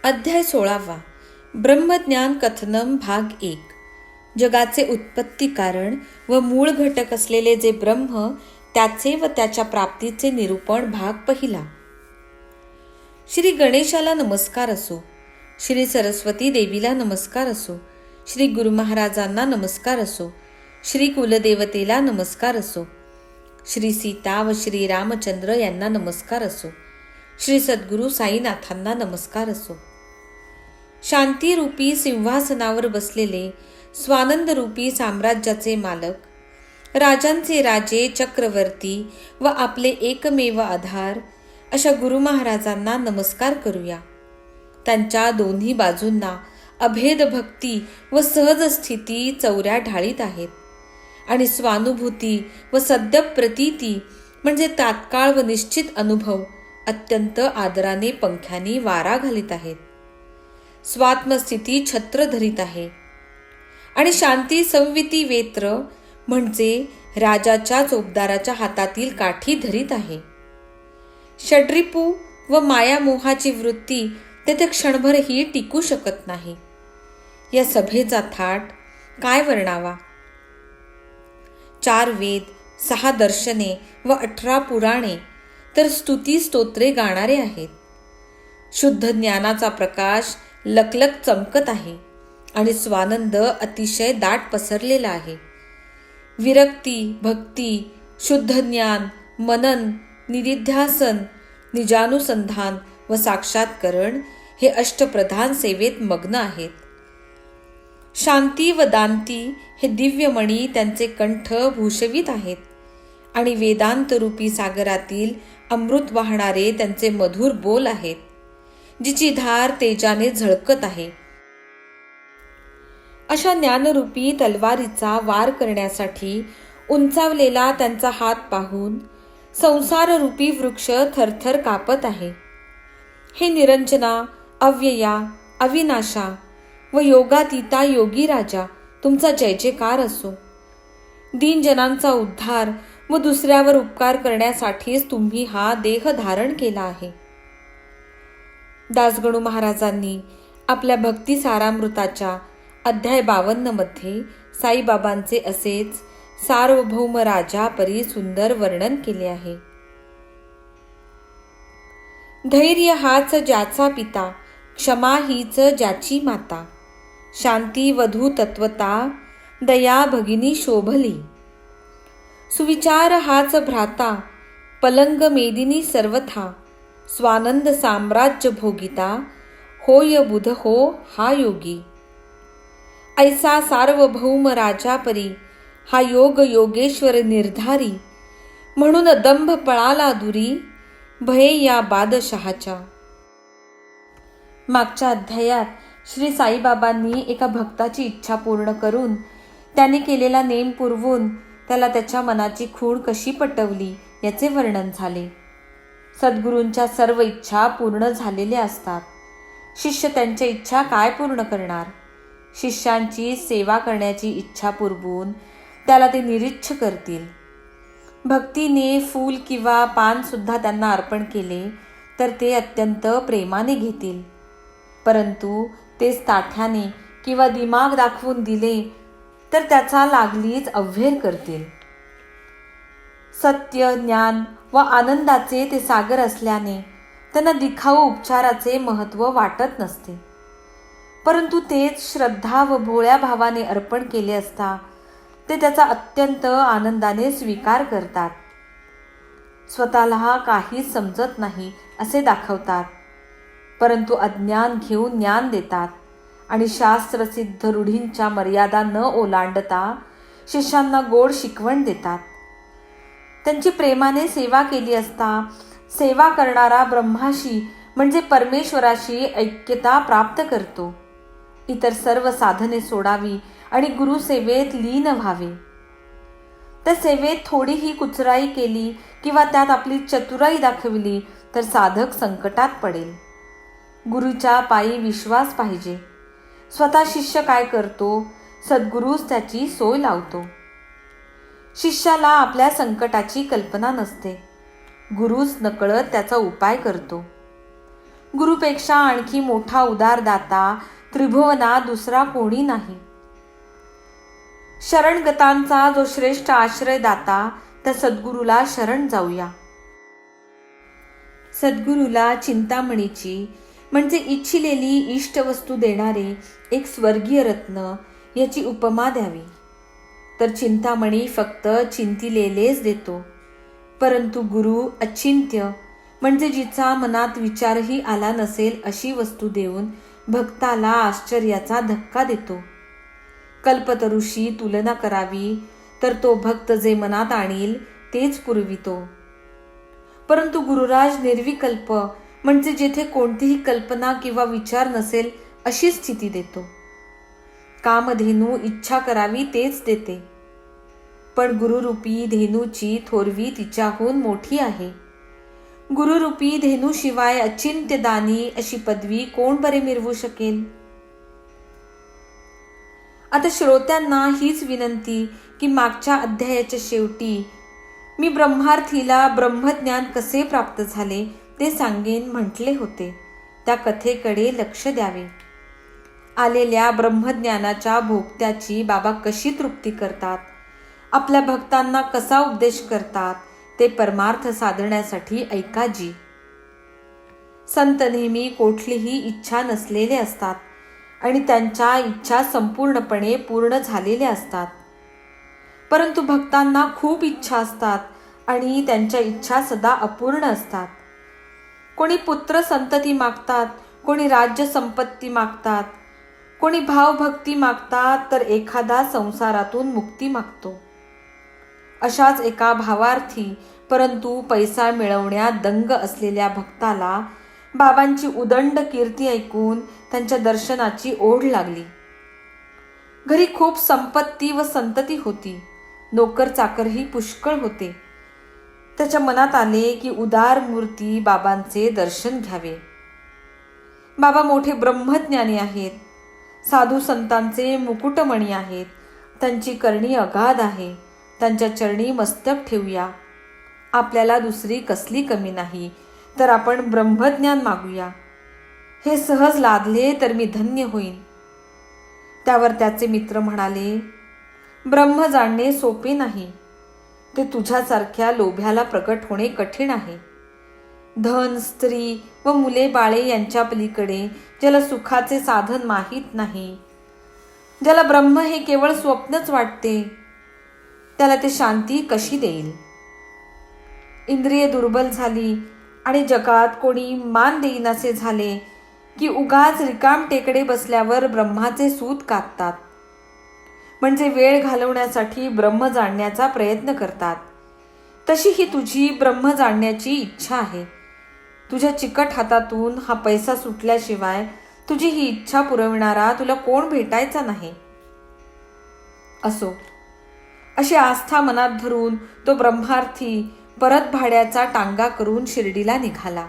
अध्याय 16 ब्रह्मज्ञान कथनम भाग 1. जगाचे उत्पत्ती कारण व मूळ घटक असलेले जे ब्रह्म त्याचे व त्याच्या प्राप्तीचे निरूपण भाग पहिला. श्री गणेशाला नमस्कार असो, श्री सरस्वती देवीला नमस्कार असो, श्री गुरु महाराजांना नमस्कार असो, श्री कुलदेवतेला नमस्कार असो, श्री सीता व श्री रामचंद्र यांना नमस्कार असो, श्री सद्गुरू साईनाथांना नमस्कार असो. शांतीरूपी सिंहासनावर बसलेले स्वानंद रूपी साम्राज्याचे मालक, राजांचे राजे, चक्रवर्ती व आपले एकमेव आधार अशा गुरु महाराजांना नमस्कार करूया. त्यांच्या दोन्ही बाजूंना अभेद भक्ती व सहज स्थिती चौऱ्या ढाळीत आहेत आणि स्वानुभूती व सद्य प्रतीती म्हणजे तात्काळ व निश्चित अनुभव अत्यंत आदराने पंख्यानी वारा घालीत आहेत. स्वात्मस्थिती छत्र धरीत आहे आणि शांती संविती वेत्र म्हणजे राजाच्या चोपदाराच्या हातातील काठी धरीत आहे. षड्रिपू व मायामोहाची वृत्ती तेथे क्षणभरही टिकू शकत नाही. या सभेचा थाट काय वर्णावा. 4 वेद, 6 दर्शने व 18 पुराणे तर स्तुती स्तोत्रे गाणारे आहेत. शुद्ध ज्ञानाचा प्रकाश लकलक चमकत आहे आणि स्वानंद अतिशय दाट पसरलेला आहे. विरक्ती, भक्ती, शुद्ध ज्ञान, मनन, निदिध्यासन, निजानुसंधान व साक्षात्करण हे अष्टप्रधान सेवेत मग्न आहेत. शांती व दांती हे दिव्यमणी त्यांचे कंठ भूषवित आहेत आणि वेदांतरूपी सागरातील अमृत वाहणारे त्यांचे मधुर बोल आहेत, जिची धार तेजाने झळकत आहे. अशा ज्ञानरूपी तलवारीचा वार करण्यासाठी उंचावलेला त्यांचा हात पाहून संसाररूपी वृक्ष थरथर कापत आहे. हे निरंजना, अव्यया, अविनाशा व योगातीता योगी राजा, तुमचा जय जयकार असो. दीनजनांचा उद्धार व दुसऱ्यावर उपकार करण्यासाठीच तुम्ही हा देह धारण केला आहे. दासगणू महाराजांनी आपल्या भक्ती सारामृताच्या अध्याय 52 मध्ये साईबाबांचे असेच सार्वभौम राजा परी सुंदर वर्णन केले आहे. धैर्य हाच ज्याचा पिता, क्षमा हीच ज्याची माता, शांती वधू तत्वता, दया भगिनी शोभली. सुविचार हाच भ्राता, पलंग मेदिनी सर्वथा, स्वानंद साम्राज्य भोगिता, होय बुध हो हा योगी. ऐसा सार्वभौम राजा परी, हा योग योगेश्वर निर्धारी, म्हणून दंभ पळाला दुरी, भये या बादशहाच्या. मागच्या अध्यायात श्री साईबाबांनी एका भक्ताची इच्छा पूर्ण करून त्याने केलेला नेम पुरवून त्याला त्याच्या मनाची खूण कशी पटवली याचे वर्णन झाले. सद्गुरूंच्या सर्व इच्छा पूर्ण झालेल्या असतात. शिष्य त्यांच्या इच्छा काय पूर्ण करणार. शिष्यांची सेवा करण्याची इच्छा पुरवून त्याला ते निरीच्छ करतील. भक्तीने फूल किंवा पान सुद्धा त्यांना अर्पण केले तर ते अत्यंत प्रेमाने घेतील. परंतु तेच ताठ्याने किंवा दिमाग दाखवून दिले तर त्याचा लागलीच अव्हेर करतील. सत्य, ज्ञान व आनंदाचे ते सागर असल्याने त्यांना दिखाऊ उपचाराचे महत्त्व वाटत नसते. परंतु तेच श्रद्धा व भोळ्या भावाने अर्पण केले असता ते त्याचा अत्यंत आनंदाने स्वीकार करतात. स्वतःला काहीच समजत नाही असे दाखवतात, परंतु अज्ञान घेऊन ज्ञान देतात आणि शास्त्रसिद्ध रूढींच्या मर्यादा न ओलांडता शिष्यांना गोड शिकवण देतात. त्यांची प्रेमाने सेवा केली असता सेवा करणारा ब्रह्माशी म्हणजे परमेश्वराशी ऐक्यता प्राप्त करतो. इतर सर्व साधने सोडावी आणि गुरुसेवेत लीन व्हावे. त्या सेवेत थोडीही कुचराई केली किंवा त्यात आपली चतुराई दाखविली तर साधक संकटात पडेल. गुरुच्या पायी विश्वास पाहिजे. स्वतः शिष्य काय करतो, सद्गुरूच त्याची सोय लावतो. शिष्याला आपल्या संकटाची कल्पना नसते. गुरुच नकळत त्याचा उपाय करतो. गुरुपेक्षा आणखी मोठा उदारदाता त्रिभुवनात दुसरा कोणी नाही. शरणगतांचा जो श्रेष्ठ आश्रयदाता, त्या सद्गुरूला शरण जाऊया. सद्गुरूला चिंतामणीची म्हणजे इच्छिलेली इष्टवस्तू देणारे एक स्वर्गीय रत्न याची उपमा द्यावी. तर चिंतामणी फक्त चिंतिलेलेच देतो, परंतु गुरु अचिंत्य म्हणजे जिचा मनात विचारही आला नसेल अशी वस्तू देऊन भक्ताला आश्चर्याचा धक्का देतो. कल्पतरुशी तुलना करावी तर तो भक्त जे मनात आणील तेच पुरवितो, परंतु गुरुराज निर्विकल्प म्हणजे जेथे कोणतीही कल्पना किंवा विचार नसेल अशी स्थिती देतो. कामधेनू इच्छा करावी तेच देते, पण गुरुरूपी धेनूची थोरवी तिच्याहून मोठी आहे. गुरुरूपी धेनूशिवाय अचिंत्य दानी अशी पदवी कोण बरे मिरवू शकेल. आता श्रोत्यांना हीच विनंती की मागच्या अध्यायाच्या शेवटी मी ब्रह्मार्थीला ब्रह्मज्ञान कसे प्राप्त झाले ते सांगेन म्हटले होते. त्या कथेकडे लक्ष द्यावे. आलेल्या ब्रह्मज्ञानाच्या भोगत्याची बाबा कशी तृप्ती करतात, आपल्या भक्तांना कसा उपदेश करतात ते परमार्थ साधण्यासाठी ऐकाजी. संत नेहमी कुठलीही इच्छा नसलेले असतात आणि त्यांच्या इच्छा संपूर्णपणे पूर्ण झालेल्या असतात, परंतु भक्तांना खूप इच्छा असतात आणि त्यांच्या इच्छा सदा अपूर्ण असतात. कोणी पुत्र संतती मागतात, कोणी राज्य संपत्ती मागतात, कोणी भावभक्ती मागतात, तर एखादा संसारातून मुक्ती मागतो. अशाच एका भावार्थी परंतु पैसा मिळवण्यात दंग असलेल्या भक्ताला बाबांची उदंड कीर्ती ऐकून त्यांच्या दर्शनाची ओढ लागली. घरी खूप संपत्ती व संतती होती, नोकर चाकरही पुष्कळ होते. त्याच्या मनात आले की उदार मूर्ती बाबांचे दर्शन घ्यावे. बाबा मोठे ब्रह्मज्ञानी आहेत, साधू संतांचे मुकुटमणी आहेत, त्यांची करणी अगाध आहे. त्यांच्या चरणी मस्तक ठेवूया. आपल्याला दुसरी कसली कमी नाही, तर आपण ब्रह्मज्ञान मागूया. हे सहज लादले तर मी धन्य होईन. त्यावर त्याचे मित्र म्हणाले, ब्रह्म जाणणे सोपे नाही, ते तुझ्यासारख्या लोभ्याला प्रकट होणे कठीण आहे. धन, स्त्री व मुले बाळे यांच्या पलीकडे ज्याला सुखाचे साधन माहीत नाही, ज्याला ब्रह्म हे केवळ स्वप्नच वाटते, त्याला ते शांती कशी देईल. इंद्रिय दुर्बल झाली आणि जगात कोणी मान देईनासे झाले की उगाच रिकाम टेकडे बसल्यावर ब्रह्माचे सूत कापतात, म्हणजे वेळ घालवण्यासाठी ब्रह्म जाणण्याचा प्रयत्न करतात. तशी ही तुझी ब्रह्म जाणण्याची इच्छा आहे. तुझ्या चिकट हातातून हा पैसा सुटल्याशिवाय तुझी ही इच्छा पुरविणारा तुला कोण भेटायचा नाही. असो, अशी आस्था मनात धरून तो ब्रह्मार्थी परत भाड्याचा टांगा करून शिर्डीला निघाला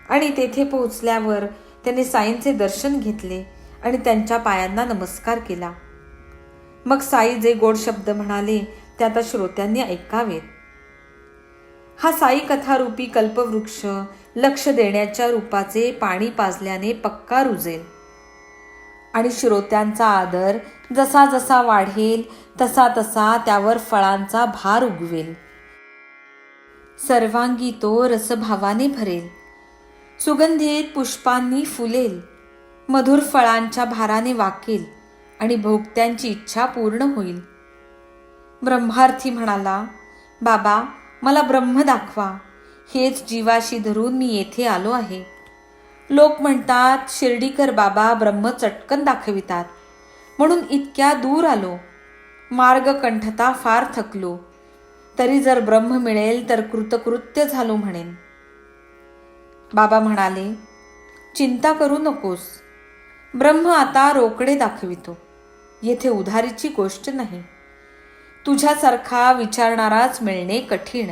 आणि तेथे पोहोचल्यावर त्याने साईंचे दर्शन घेतले आणि त्यांच्या पायांना नमस्कार केला. मग साई जे गोड शब्द म्हणाले ते आता श्रोत्यांनी ऐकावेत. हा साई कथारूपी कल्पवृक्ष लक्ष देण्याच्या रूपाचे पाणी पाजल्याने पक्का रुजेल आणि श्रोत्यांचा आदर जसा जसा वाढेल तसा तसा त्यावर फळांचा भार उगवेल. सर्वांगी तो रसभावाने भरेल, सुगंधित पुष्पांनी फुलेल, मधुर फळांच्या भाराने वाकेल आणि भोगत्यांची इच्छा पूर्ण होईल. ब्रह्मार्थी म्हणाला, बाबा मला ब्रह्म दाखवा, हेच जीवाशी धरून मी येथे आलो आहे. लोक म्हणतात शिर्डीकर बाबा ब्रह्म चटकन दाखवितात, म्हणून इतक्या दूर आलो. मार्ग कंठता फार थकलो, तरी जर ब्रह्म मिळेल तर कृतकृत्य झालो म्हणेन. बाबा म्हणाले, चिंता करू नकोस, ब्रह्म आता रोकडे दाखवितो. येथे उधारीची गोष्ट नाही. तुझ्यासारखा विचारणाराच मिळणे कठीण.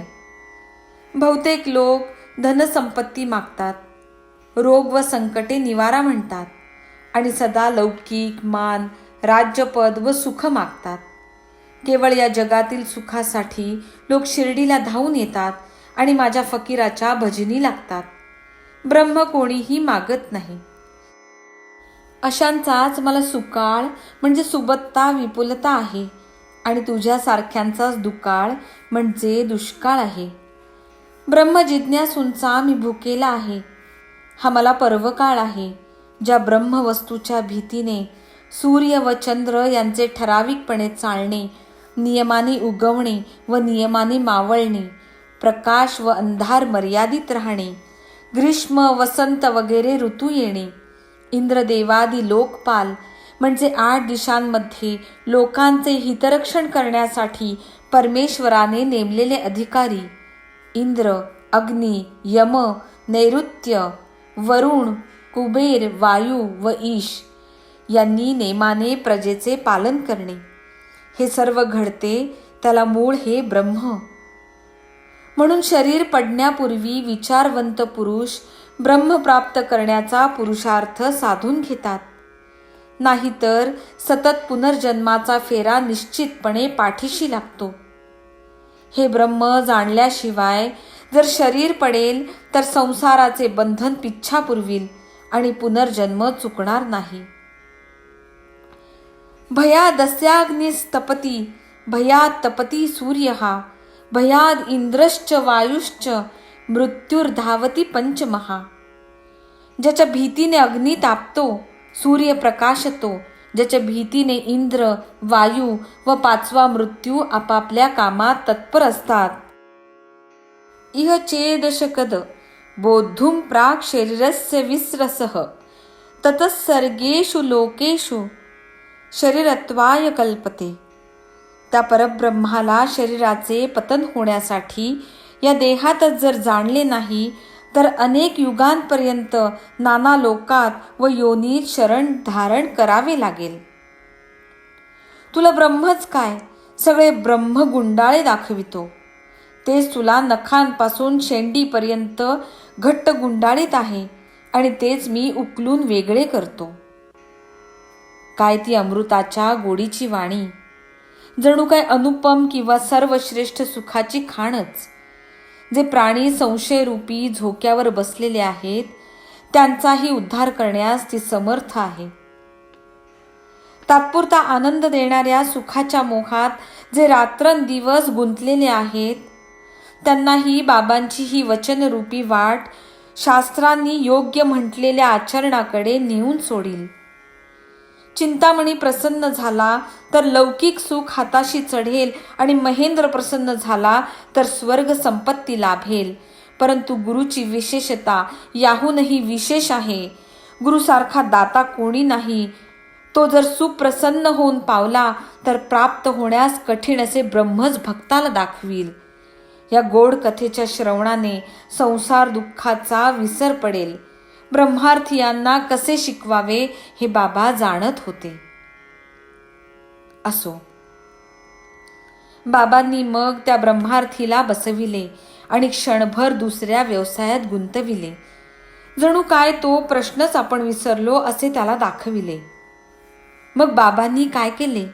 बहुतेक लोक धनसंपत्ती मागतात, रोग व संकटे निवारा म्हणतात आणि सदा लौकिक मान, राज्यपद व सुख मागतात. केवळ या जगातील सुखासाठी लोक शिर्डीला धावून येतात आणि माझ्या फकीराच्या भजनी लागतात. ब्रह्म कोणीही मागत नाही. अशांचाच मला सुकाळ म्हणजे सुबत्ता विपुलता आहे आणि तुझ्यासारख्यांचाच दुकाळ म्हणजे दुष्काळ आहे. ब्रह्मजिज्ञासूंचा मी भुकेला आहे. हा मला पर्वकाळ आहे, ज्या ब्रह्मवस्तूच्या भीतीने सूर्य व चंद्र यांचे ठराविकपणे चालणे, नियमाने उगवणे व नियमाने मावळणे, प्रकाश व अंधार मर्यादित राहणे, ग्रीष्म वसंत वगैरे ऋतू येणे, इंद्रदेवादी लोकपाल म्हणजे 8 दिशांमध्ये लोकांचे हितरक्षण करण्यासाठी परमेश्वराने नेमलेले अधिकारी इंद्र, अग्नी, यम, नैऋत्य, वरुण, कुबेर, वायू व ईश यांनी नेमाने प्रजेचे पालन करणे, हे सर्व घडते त्याला मूळ हे ब्रह्म. म्हणून शरीर पडण्यापूर्वी विचारवंत पुरुष ब्रह्म प्राप्त करण्याचा पुरुषार्थ साधून घेतात. नाहीतर सतत पुनर्जन्माचा फेरा निश्चितपणे पाठीशी लागतो. हे ब्रह्म जाणल्याशिवाय जर शरीर पडेल तर संसाराचे बंधन पिच्छा पुरविल आणि पुनर्जन्म चुकणार नाही. भयादस्याग्निस्तपती भयात तपती सूर्यः भयाद इंद्रश्च वायुश्च मृत्युर्धावती पंचमहा. ज्याच्या भीतीने अग्नी तापतो, सूर्य प्रकाशतो, ज्याच्या भीतीने इंद्र, वायू व 5वा मृत्यू आपापल्या कामात तत्पर असतात. इह चेदशकद बोद्धुम प्राक् शरीरस्य विस्रसः ततः सर्गेषु लोकेषु शरीरत्वाय कल्पते. त्या परब्रह्माला शरीराचे पतन होण्यासाठी या देहातच जर जाणले नाही तर अनेक युगांपर्यंत नाना लोकात व योनीत शरण धारण करावे लागेल. तुला ब्रह्मच काय, सगळे ब्रह्म गुंडाळे दाखवितो. तेच तुला नखांपासून शेंडीपर्यंत घट्ट गुंडाळीत आहे आणि तेच मी उकलून वेगळे करतो. काय ती अमृताच्या गोडीची वाणी, जणू काय अनुपम किंवा सर्वश्रेष्ठ सुखाची खाणच. जे प्राणी संशयरूपी झोक्यावर बसलेले आहेत त्यांचाही उद्धार करण्यास ती समर्थ आहे. तात्पुरता आनंद देणाऱ्या सुखाच्या मोहात जे रात्रंदिवस गुंतलेले आहेत त्यांनाही बाबांची ही वचनरूपी वाट शास्त्रांनी योग्य म्हटलेल्या आचरणाकडे नेऊन सोडील. चिंतामणी प्रसन्न झाला तर लौकिक सुख हाताशी चढेल आणि महेंद्र प्रसन्न झाला तर स्वर्ग संपत्ती लाभेल. परंतु गुरुची विशेषता याहूनही विशेष आहे. गुरुसारखा दाता कोणी नाही. तो जर सुप्रसन्न होऊन पावला तर प्राप्त होण्यास कठीण असे ब्रह्मच भक्ताला दाखवील. या गोड कथेच्या श्रवणाने संसार दुःखाचा विसर पडेल. ब्रह्मार्थियांना कसे शिकवावे हे बाबा जाणत होते. असो, बाबांनी मग त्या ब्रह्मार्थीला बसविले आणि क्षणभर दुसऱ्या व्यवसायात गुंतविले. जणू काय तो प्रश्नच आपण विसरलो असे त्याला दाखविले. मग बाबांनी काय केले?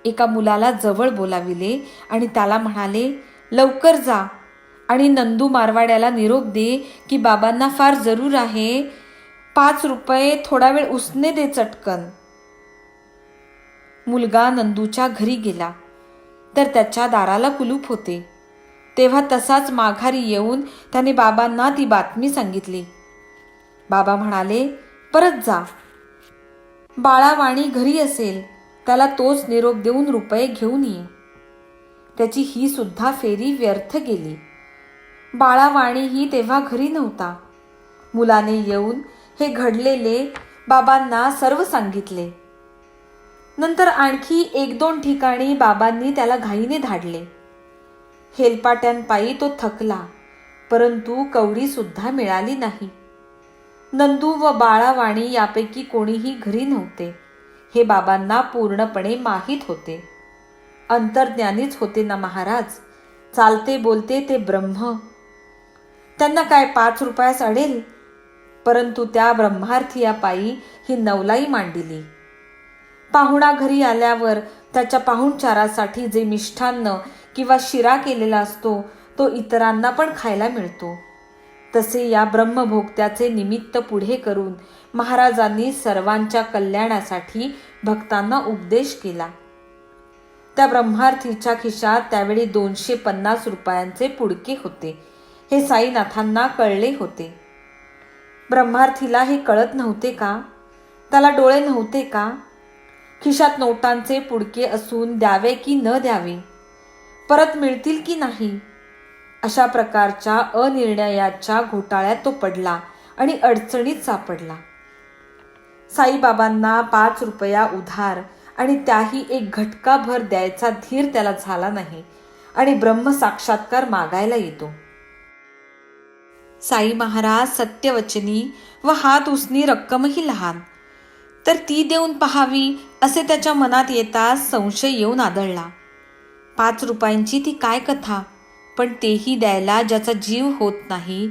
एका मुलाला जवळ बोलाविले आणि त्याला म्हणाले, लवकर जा आणि नंदू मारवाड्याला निरोप दे की बाबांना फार जरूर आहे. 5 रुपये थोडा वेळ उसने दे चटकन. मुलगा नंदूच्या घरी गेला तर त्याच्या दाराला कुलूप होते. तेव्हा तसाच माघारी येऊन त्याने बाबांना ती बातमी सांगितली. बाबा म्हणाले, परत जा. बाळावाणी घरी असेल, त्याला तोच निरोप देऊन रुपये घेऊन ये. त्याची ही सुद्धा फेरी व्यर्थ गेली. बाळावाणीही तेव्हा घरी नव्हता. मुलाने येऊन हे घडलेले बाबांना सर्व सांगितले. नंतर आणखी 1-2 ठिकाणी बाबांनी त्याला घाईने धाडले. हेलपाट्यांपायी तो थकला, परंतु कवडी सुद्धा मिळाली नाही. नंदू व बाळावाणी यापैकी कोणीही घरी नव्हते हे बाबांना पूर्णपणे माहीत होते. अंतर्ज्ञानीच होते ना महाराज. चालते बोलते ते ब्रह्म. त्यांना काय 5 रुपयास अडेल? परंतु त्या ब्रह्मार्थियापायी ही नवलाई मांडिली. पाहुणा घरी आल्यावर त्याच्या पाहुणचारासाठी जे मिष्ठान्न किंवा शिरा केलेला असतो तो इतरांना पण खायला मिळतो. तसे या ब्रह्मभोक्त्याचे निमित्त पुढे करून महाराजांनी सर्वांच्या कल्याणासाठी भक्तांना उपदेश केला. त्या ब्रह्मार्थीच्या खिशात त्यावेळी 250 रुपयांचे पुडके होते. हे साईनाथांना कळले होते. ब्रह्मार्थीला हे कळत नव्हते का? त्याला डोळे नव्हते का? खिशात नोटांचे पुडके असून द्यावे की न द्यावे, परत मिळतील की नाही, अशा प्रकारच्या अनिर्णयाच्या घोटाळ्यात तो पडला आणि अडचणीत सापडला. साईबाबांना 5 रुपया उधार आणि त्याही एक घटकाभर द्यायचा धीर त्याला झाला नाही आणि ब्रह्मसाक्षात्कार मागायला येतो. साई महाराज सत्यवचनी व हात उसनी रक्कमही लहान, तर ती देऊन पहावी असे त्याच्या मनात येताच संशय येऊन आदळला. 5 रुपयांची ती काय कथा, पण तेही द्यायला ज्याचा जीव होत नाही,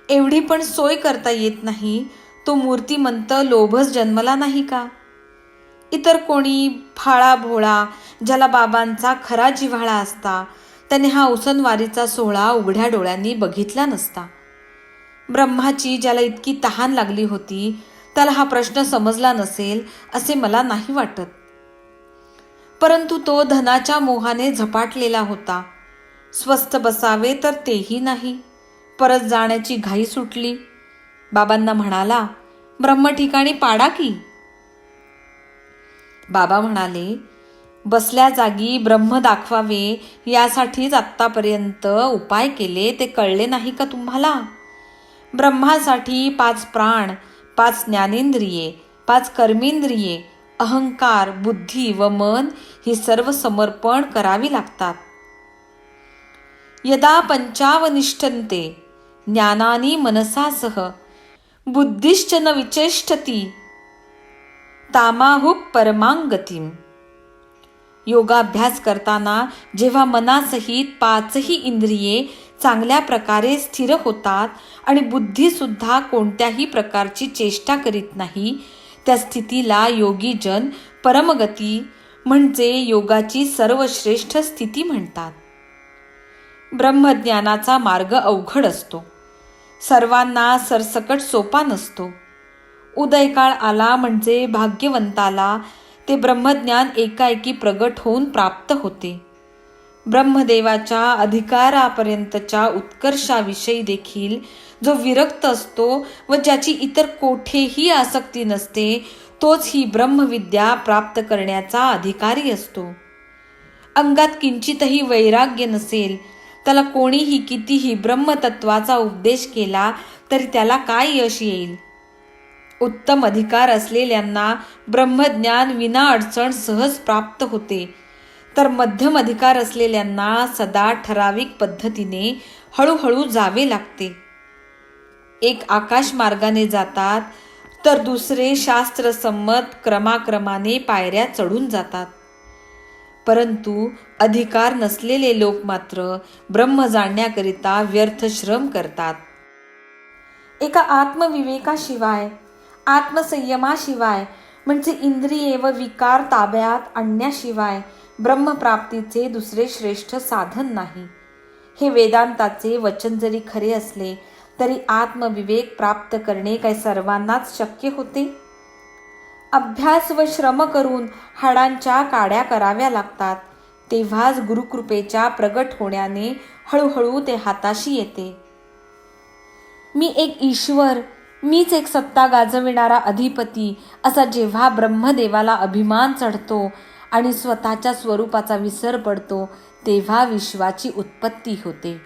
एवढी पण सोय करता येत नाही, तो मूर्तिमंत लोभच जन्मला नाही का? इतर कोणी फाळा भोळा ज्याला बाबांचा खरा जिव्हाळा असता, त्याने हा उसनवारीचा सोहळा उघड्या डोळ्यांनी बघितला नसता. ब्रह्माची ज्याला इतकी तहान लागली होती, त्याला हा प्रश्न समजला नसेल असे मला नाही वाटत. परंतु तो धनाच्या मोहाने झपाटलेला होता. स्वस्थ बसावे तर तेही नाही. परत जाण्याची घाई सुटली. बाबांना म्हणाला, ब्रह्म ठिकाणी पाडा की. बाबा म्हणाले, बसल्या जागी ब्रह्म दाखवावे यासाठीच आत्तापर्यंत उपाय केले, ते कळले नाही का तुम्हाला? ब्रह्मासाठी 5 प्राण, 5 ज्ञानेंद्रिये, 5 कर्मेंद्रिये, अहंकार, बुद्धी व मन ही सर्व समर्पण करावी लागतात. यदा पंचावनिष्ठन्ते ज्ञानानी मनसा सह बुद्धिश्च न विचेष्टती तामाहुः परमांगतीम. योगाभ्यास करताना जेव्हा मनासहित 5ही इंद्रिये चांगल्या प्रकारे स्थिर होतात आणि बुद्धीसुद्धा कोणत्याही प्रकारची चेष्टा करीत नाही, त्या स्थितीला योगीजन परमगती म्हणजे योगाची सर्वश्रेष्ठ स्थिती म्हणतात. ब्रह्मज्ञानाचा मार्ग अवघड असतो. सर्वांना सरसकट सोपा नसतो. उदयकाळ आला म्हणजे भाग्यवंताला ते ब्रह्मज्ञान एकाएकी प्रगट होऊन प्राप्त होते. ब्रह्मदेवाच्या अधिकारापर्यंतच्या उत्कर्षाविषयी देखील जो विरक्त असतो व ज्याची इतर कोठेही आसक्ती नसते, तोच ही ब्रह्मविद्या प्राप्त करण्याचा अधिकारी असतो. अंगात किंचितही वैराग्य नसेल, त्याला कोणीही कितीही ब्रह्मतत्वाचा उपदेश केला तरी त्याला काय यश येईल? उत्तम अधिकार असलेल्यांना ब्रह्मज्ञान विना अडचण सहज प्राप्त होते, तर मध्यम अधिकार असलेल्यांना सदा ठराविक पद्धतीने हळूहळू जावे लागते. एक आकाश मार्गाने जातात तर दुसरे शास्त्रसंमत क्रमाक्रमाने पायऱ्या चढून जातात. परंतु अधिकार नसलेले लोक मात्र ब्रह्म जाणण्याकरिता व्यर्थ श्रम करतात. एका आत्मविवेकाशिवाय, आत्मसंयमाशिवाय म्हणजे इंद्रिये व विकार ताब्यात आणण्याशिवाय ब्रह्मप्राप्तीचे दुसरे श्रेष्ठ साधन नाही. हे वेदांताचे वचन जरी खरे असले तरी आत्मविवेक प्राप्त करणे काय सर्वांनाच शक्य होते? अभ्यास व श्रम करून हाडांच्या काड्या कराव्या लागतात. तेव्हाच गुरुकृपेच्या प्रगट होण्याने हळूहळू ते हाताशी येते. मी एक ईश्वर, मीच एक सत्ता गाजविणारा अधिपती असा जेव्हा ब्रह्मदेवाला अभिमान चढतो आणि स्वतःच्या स्वरूपाचा विसर पडतो, तेव्हा विश्वाची उत्पत्ती होते.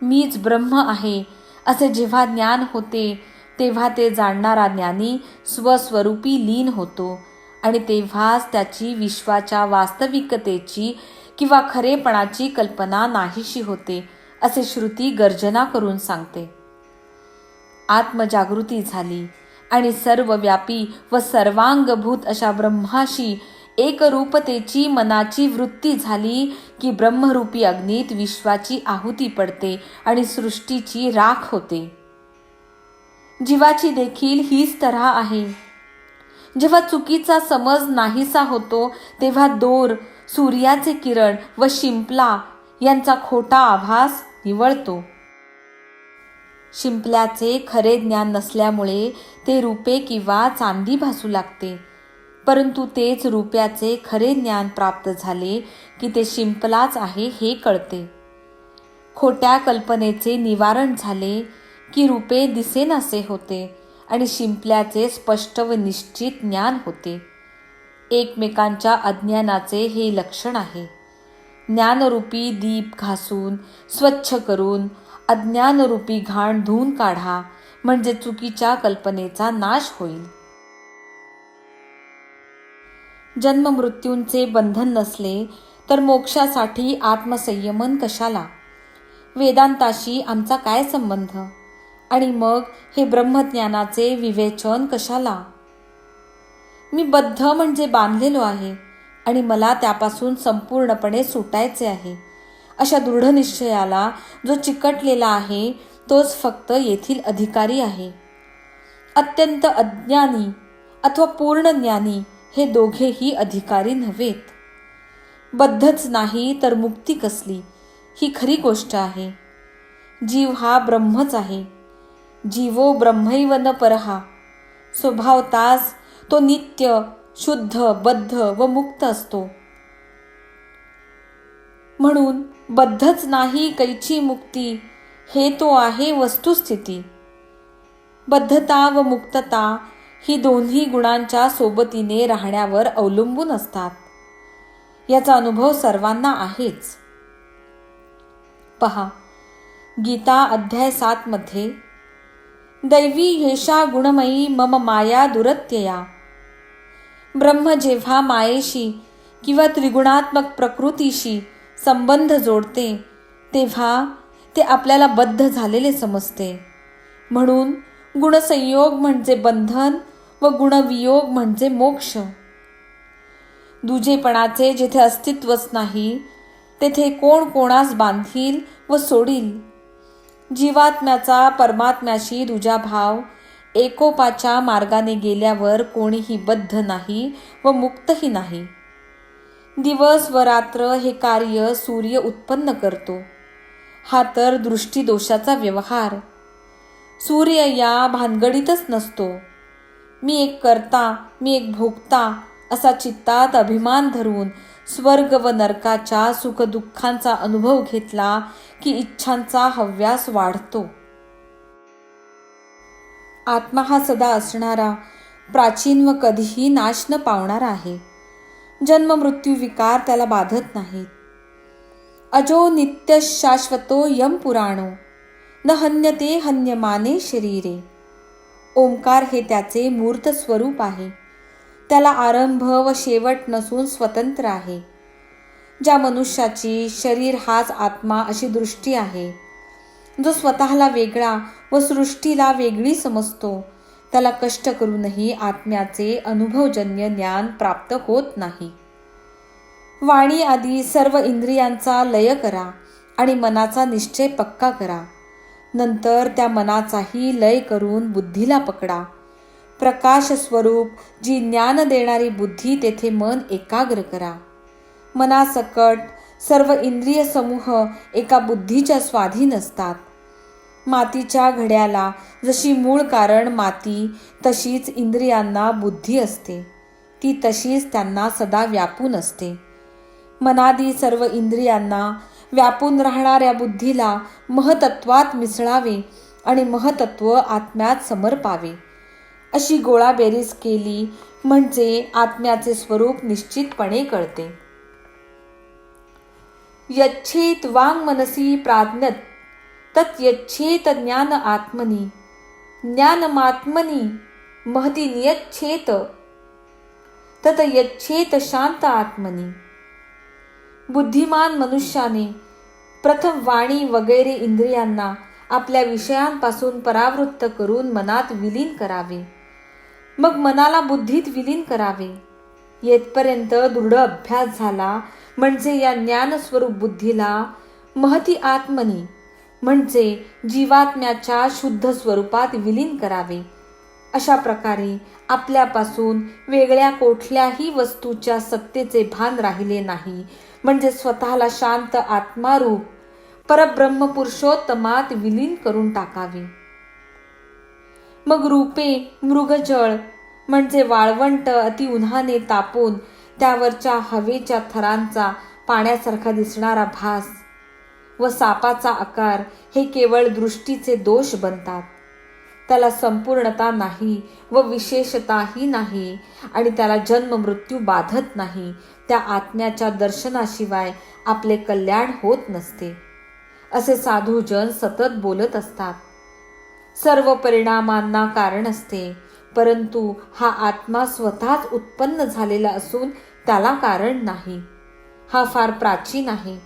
मीच ब्रह्म आहे असे जेव्हा ज्ञान होते, तेव्हा ते जाणणारा ज्ञानी स्वस्वरूपी लीन होतो आणि तेव्हाच त्याची विश्वाच्या वास्तविकतेची किंवा खरेपणाची कल्पना नाहीशी होते, असे श्रुती गर्जना करून सांगते. आत्मजागृती झाली आणि सर्वव्यापी व सर्वांगभूत अशा ब्रह्माशी एकरूपतेची मनाची वृत्ती झाली की ब्रह्मरूपी अग्नीत विश्वाची आहुती पडते आणि सृष्टीची राख होते. जीवाची देखील हीच तऱ्हा आहे. जेव्हा चुकीचा समज नाहीसा होतो, तेव्हा दोर, सूर्याचे किरण व शिंपला यांचा खोटा आभास निवळतो. शिंपल्याचे खरे ज्ञान नसल्यामुळे ते रुपे किंवा चांदी भासू लागते, परंतु तेच रुप्याचे खरे ज्ञान प्राप्त झाले की ते शिंपलाच आहे हे कळते. खोट्या कल्पनेचे निवारण झाले की रुपे दिसेनासे होते आणि शिंपल्याचे स्पष्ट व निश्चित ज्ञान होते. एकमेकांच्या अज्ञानाचे हे लक्षण आहे. ज्ञानरूपी दीप घासून स्वच्छ करून अज्ञानरूपी घाण धुवून काढा, म्हणजे चुकीच्या कल्पनेचा नाश होईल. जन्ममृत्यूंचे बंधन नसले तर मोक्षासाठी आत्मसंयमन कशाला? वेदांताशी आमचा काय संबंध? आणि मग हे ब्रह्मज्ञानाचे विवेचन कशाला? मी बद्ध म्हणजे बांधलेलो आहे आणि मला त्यापासून संपूर्णपणे सुटायचे आहे, अशा दृढ निश्चयाला जो चिकटलेला आहे तोच फक्त येथील अधिकारी आहे. अत्यंत अज्ञानी अथवा पूर्ण ज्ञानी हे दोघेही अधिकारी नव्हेत. बद्धच नाही तर मुक्ती कसली, ही खरी गोष्ट आहे. जीव हा ब्रह्मच आहे. जीवो ब्रह्मैव न परहा. स्वभावताच तो नित्य, शुद्ध, बद्ध व मुक्त असतो. म्हणून बद्धच नाही कैची मुक्ती, हे तो आहे वस्तुस्थिती. बद्धता व मुक्तता ही दोन्ही गुणांच्या सोबतीने राहण्यावर अवलंबून असतात. याचा अनुभव सर्वांना आहेच. पहा, गीता अध्याय 7 मध्ये दैवी येषा गुणमयी मम माया दुरत्यया. ब्रह्म जेव्हा मायेशी किंवा त्रिगुणात्मक प्रकृतीशी संबंध जोडते तेव्हा ते आपल्याला बद्ध झालेले समजते. म्हणून गुणसंयोग म्हणजे बंधन व गुणवियोग म्हणजे मोक्ष. दुजेपणाचे जेथे अस्तित्वच नाही तेथे कोण कोणास बांधील व सोडील. जीवात्म्याचा परमात्म्याशी दुजाभाव एकोपाच्या मार्गाने गेल्यावर कोणीही बद्ध नाही व मुक्तही नाही. दिवस व रात्र हे कार्य सूर्य उत्पन्न करतो. हा तर दृष्टीदोषाचा व्यवहार. सूर्य या भानगडीतच नसतो. मी एक करता, मी एक भोगता असा चित्तात अभिमान धरून स्वर्ग व नरकाच्या सुखदुःखांचा अनुभव घेतला की इच्छांचा हव्यास वाढतो. आत्मा हा सदा असणारा, प्राचीन व कधीही नाश न पावणारा आहे. जन्म मृत्यू विकार त्याला बाधत नाहीत. अजो नित्य शाश्वतो यम पुराणो न हन्यते हन्यमाने शरीरे. ओंकार हे त्याचे मूर्त स्वरूप आहे. त्याला आरंभ व शेवट नसून स्वतंत्र आहे. ज्या मनुष्याची शरीर हाच आत्मा अशी दृष्टी आहे, जो स्वतःला वेगळा व सृष्टीला वेगळी समजतो, त्याला कष्ट करूनही आत्म्याचे अनुभवजन्य ज्ञान प्राप्त होत नाही. वाणी आदी सर्व इंद्रियांचा लय करा आणि मनाचा निश्चय पक्का करा. नंतर त्या मनाचाही लय करून बुद्धीला पकडा. प्रकाश स्वरूप जी ज्ञान देणारी बुद्धी तेथे मन एकाग्र करा. मनासकट सर्व इंद्रिय समूह एका बुद्धीच्या स्वाधीन असतात. मातीच्या घड्याला जशी मूळ कारण माती, तशीच इंद्रियांना बुद्धी असते. ती तशीच त्यांना सदा व्यापून असते. मनादी सर्व इंद्रियांना व्यापून राहणाऱ्या बुद्धीला महतत्वात मिसळावे आणि महतत्व आत्म्यात समर्पावे. अशी गोळाबेरीज केली म्हणजे आत्म्याचे स्वरूप निश्चितपणे कळते. यच्छेत वांग मनसी प्राज्ञत तत् यच्छेत ज्ञान आत्मनी. ज्ञानमात्मनी महती नियच्छेत तत यच्छेत शांत आत्मनी. बुद्धिमान मनुष्याने प्रथम वाणी वगैरे इंद्रियांना आपल्या विषयांपासून परावृत्त करून मनात विलीन करावे. मग मनाला बुद्धीत विलीन करावे. येथपर्यंत दृढ अभ्यास झाला म्हणजे या ज्ञानस्वरूप बुद्धीला महती आत्मनी म्हणजे जीवात्म्याच्या शुद्ध स्वरूपात विलीन करावे. अशा प्रकारे आपल्यापासून वेगळ्या कुठल्याही वस्तूच्या सत्तेचे भान राहिले नाही, म्हणजे स्वतःला शांत आत्मारूप परब्रह्म पुरुषोत्तमात विलीन करून टाकावे. मग रूपे मृगजळ म्हणजे वाळवंट अति उन्हाने तापून त्यावरच्या हवेच्या थरांचा पाण्यासारखा दिसणारा भास व सापाचा आकार हे केवळ दृष्टीचे दोष बनतात. त्याला संपूर्णता नाही व विशेषताही नाही आणि त्याला जन्म मृत्यू बाधत नाही. त्या आत्म्याच्या दर्शनाशिवाय आपले कल्याण होत नसते असे साधूजन सतत बोलत असतात. सर्व परिणामांना कारण असते, परंतु हा आत्मा स्वतःच उत्पन्न झालेला असून त्याला कारण नाही. हा फार प्राचीन आहे,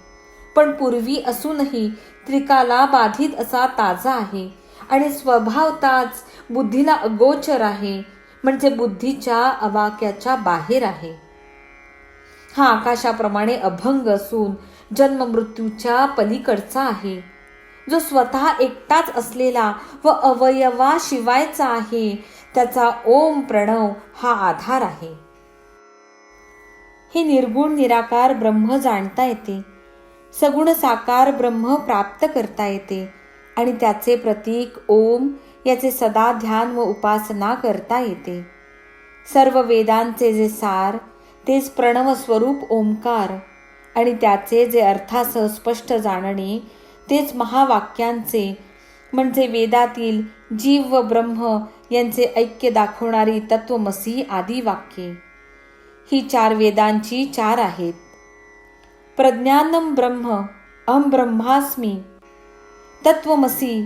पण पूर्वी असूनही त्रिकाला बाधित असा ताजा आहे आणि स्वभावताच बुद्धीला अगोचर आहे, म्हणजे बुद्धीच्या अवाक्याच्या बाहेर आहे. हा आकाशाप्रमाणे अभंग असून जन्म मृत्यूच्या पलीकडचा आहे, जो स्वतः एकटाच असलेला व अवयवाशिवायचा आहे. त्याचा ओम प्रणव हा आधार आहे. हे निर्गुण निराकार ब्रह्म जाणता येते, सगुण साकार ब्रह्म प्राप्त करता येते आणि त्याचे प्रतीक ओम याचे सदा ध्यान व उपासना करता येते. सर्व वेदांचे जे सार तेच प्रणव स्वरूप ओंकार आणि त्याचे जे अर्थासह स्पष्ट जाणणे तेच महावाक्यांचे म्हणजे वेदातील जीव व ब्रह्म यांचे ऐक्य दाखवणारी तत्वमसी आदी वाक्ये. ही 4 वेदांची 4 आहेत. प्रज्ञानम ब्रह्म, अहम ब्रह्मास्मी, तत्वमसी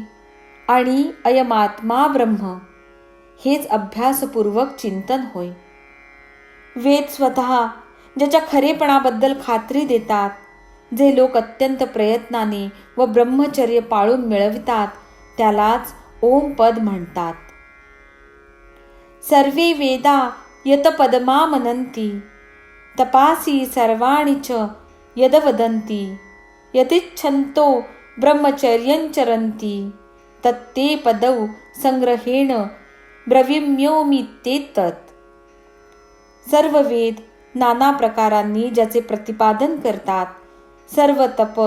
आणि अयमात्मा ब्रह्म हेच अभ्यासपूर्वक चिंतन होय. वेद स्वतः ज्याच्या खरेपणाबद्दल खात्री देतात, जे लोक अत्यंत प्रयत्नाने व ब्रह्मचर्य पाळून मिळवितात, त्यालाच ओम पद म्हणतात. सर्वे वेदा यत पदमा मनंती, तपासी सर्वाणि च यद वदंती, यतिच्छन्तो ब्रह्मचर्यंचरन्ति, तत्ते पदौ संग्रहेण ब्रवीम्योमित्येतत्. सर्व वेद नाना प्रकारांनी ज्याचे प्रतिपादन करतात, सर्व तप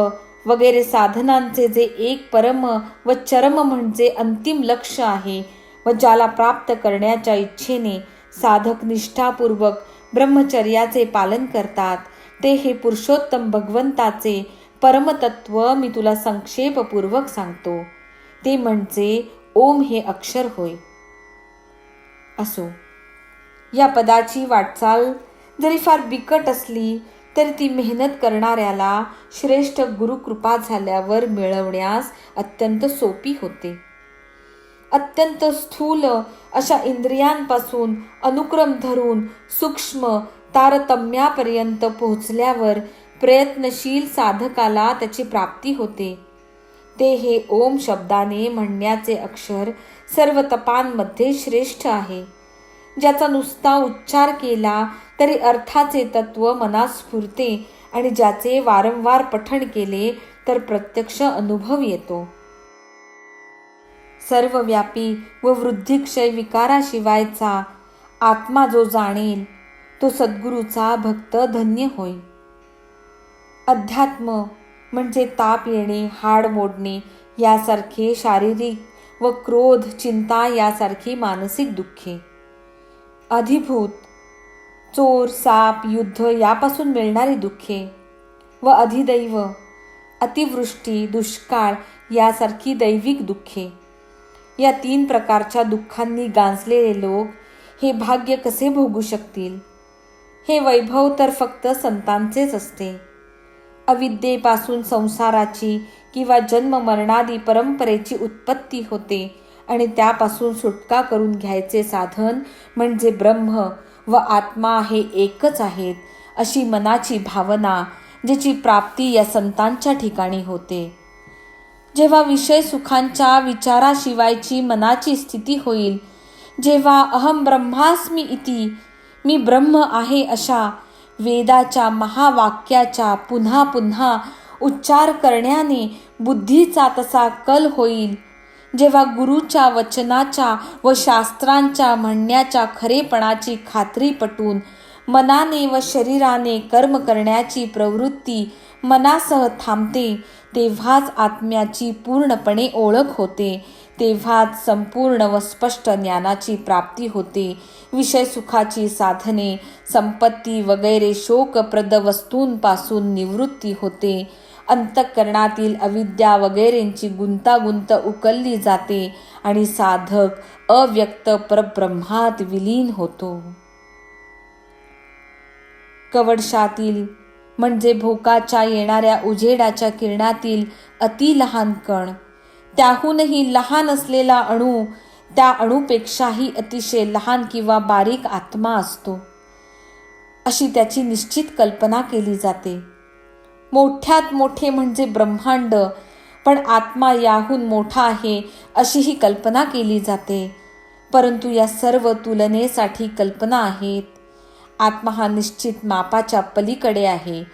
वगैरे साधनांचे जे एक परम व चरम म्हणजे अंतिम लक्ष्य आहे व ज्याला प्राप्त करण्याच्या इच्छेने साधक निष्ठापूर्वक ब्रह्मचर्याचे पालन करतात, ते हे पुरुषोत्तम भगवंताचे परमतत्व मी तुला संक्षेपपूर्वक सांगतो. ते म्हणजे ओम हे अक्षर होय. असो, या पदाची वाटचाल जरी फार बिकट असली तरी ती मेहनत करणाऱ्याला श्रेष्ठ गुरुकृपा झाल्यावर मिळवण्यास अत्यंत सोपी होते. अत्यंत स्थूल अशा इंद्रियांपासून अनुक्रम धरून सूक्ष्म तारतम्यापर्यंत पोहोचल्यावर प्रयत्नशील साधकाला त्याची प्राप्ती होते. ते हे ओम शब्दाने म्हणण्याचे अक्षर सर्व तपांमध्ये श्रेष्ठ आहे, ज्याचा नुसता उच्चार केला तरी अर्थाचे तत्व मनात स्फुरते आणि ज्याचे वारंवार पठण केले तर प्रत्यक्ष अनुभव येतो. सर्वव्यापी व वृद्धिक्षय विकाराशिवायचा आत्मा जो जाणेल तो सद्गुरूचा भक्त धन्य होय. अध्यात्म म्हणजे ताप येणे, हाड मोडणे यासारखे शारीरिक व क्रोध चिंता यासारखी मानसिक दुःखे. अधिभूत चोर साप युद्ध यापासून मिळणारी दुःखे व अधिदैव अतिवृष्टी दुष्काळ यासारखी दैविक दुःखे. या 3 प्रकारच्या दुःखांनी गांजलेले लोक हे भाग्य कसे भोगू शकतील? हे वैभव तर फक्त संतांचेच असते. अविद्येपासून संसाराची किंवा जन्म मरणादी परंपरेची उत्पत्ती होते आणि त्यापासून सुटका करून घ्यायचे साधन म्हणजे ब्रह्म व आत्मा हे एकच आहेत अशी मनाची भावना, ज्याची प्राप्ती या संतांच्या ठिकाणी होते. जेव्हा विषय सुखांच्या विचाराशिवायची मनाची स्थिती होईल, जेव्हा अहम ब्रह्मास्मी इति, मी ब्रह्म आहे अशा वेदाच्या महावाक्याच्या पुन्हा पुन्हा उच्चार करण्याने बुद्धीचा तसा कल होईल, जेव्हा गुरुच्या वचनाच्या व शास्त्रांच्या म्हणण्याच्या खरेपणाची खात्री पटून मनाने व शरीराने कर्म करण्याची प्रवृत्ती मनासह थांबते, तेव्हाच आत्म्याची पूर्णपणे ओळख होते. तेव्हाच संपूर्ण व स्पष्ट ज्ञानाची प्राप्ती होते. विषय सुखाची साधने, संपत्ती वगैरे शोकप्रद वस्तूंपासून निवृत्ती होते. अंतःकरणातील अविद्या वगैरेंची गुंतागुंत उकलली जाते आणि साधक अव्यक्त परब्रह्मात विलीन होतो. कवडशातील म्हणजे भोकाच्या येणाऱ्या उजेडाच्या किरणातील अति लहान कण, त्याहूनही लहान असलेला अणू, त्या अणूपेक्षाही अतिशय लहान किंवा बारीक आत्मा असतो, अशी त्याची निश्चित कल्पना केली जाते. मोठ्यात मोठे म्हणजे ब्रह्मांड, पण आत्मा याहून मोठा आहे अशीही कल्पना केली जाते. परंतु या सर्व तुलनेसाठी कल्पना आहेत. आत्मा हा निश्चित मापाच्या पलीकडे आहे.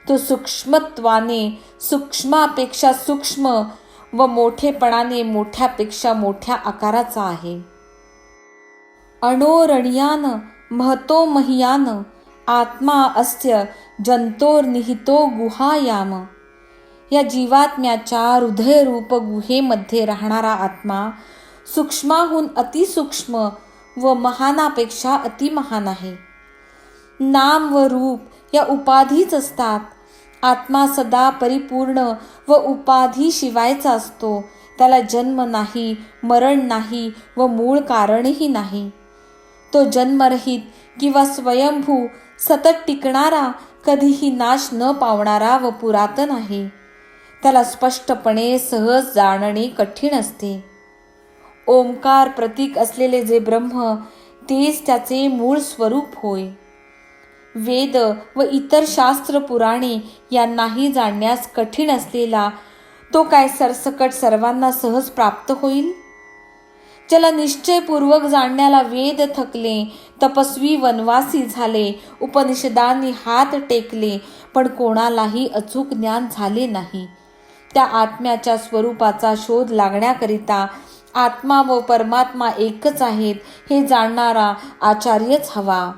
तो सूक्ष्मत्वाने सूक्ष्मापेक्षा सूक्ष्म व मोठेपणाने मोठ्यापेक्षा मोठ्या आकाराचा आहे. अणोरणीयान महतो महीयान आत्मा अस्य जंतोर्निहितो गुहायाम. या जीवात्म्याच्या हृदयरूप गुहेमध्ये राहणारा आत्मा सूक्ष्माहून अतिसूक्ष्म व महानापेक्षा अतिमहान आहे. नाम व रूप या उपाधीच असतात. आत्मा सदा परिपूर्ण व उपाधी शिवायचा असतो. त्याला जन्म नाही, मरण नाही व मूळ कारणही नाही. तो जन्मरहित किंवा स्वयंभू, सतत टिकणारा, कधीही नाश न पावणारा व पुरातन आहे. त्याला स्पष्टपणे सहज जाणणे कठीण असते. ओंकार प्रतीक असलेले जे ब्रह्म, तेच त्याचे मूळ स्वरूप होय. वेद व इतर शास्त्र पुराणे यांनाही जाणण्यास कठीण असलेला तो काय सरसकट सर्वांना सहज प्राप्त होईल? ज्याला निश्चयपूर्वक जाणण्याला वेद थकले, तपस्वी वनवासी झाले, उपनिषदांनी हात टेकले, पण कोणालाही अचूक ज्ञान झाले नाही, त्या आत्म्याच्या स्वरूपाचा शोध लागण्याकरिता आत्मा व परमात्मा एकच आहेत हे जाणणारा आचार्यच हवा.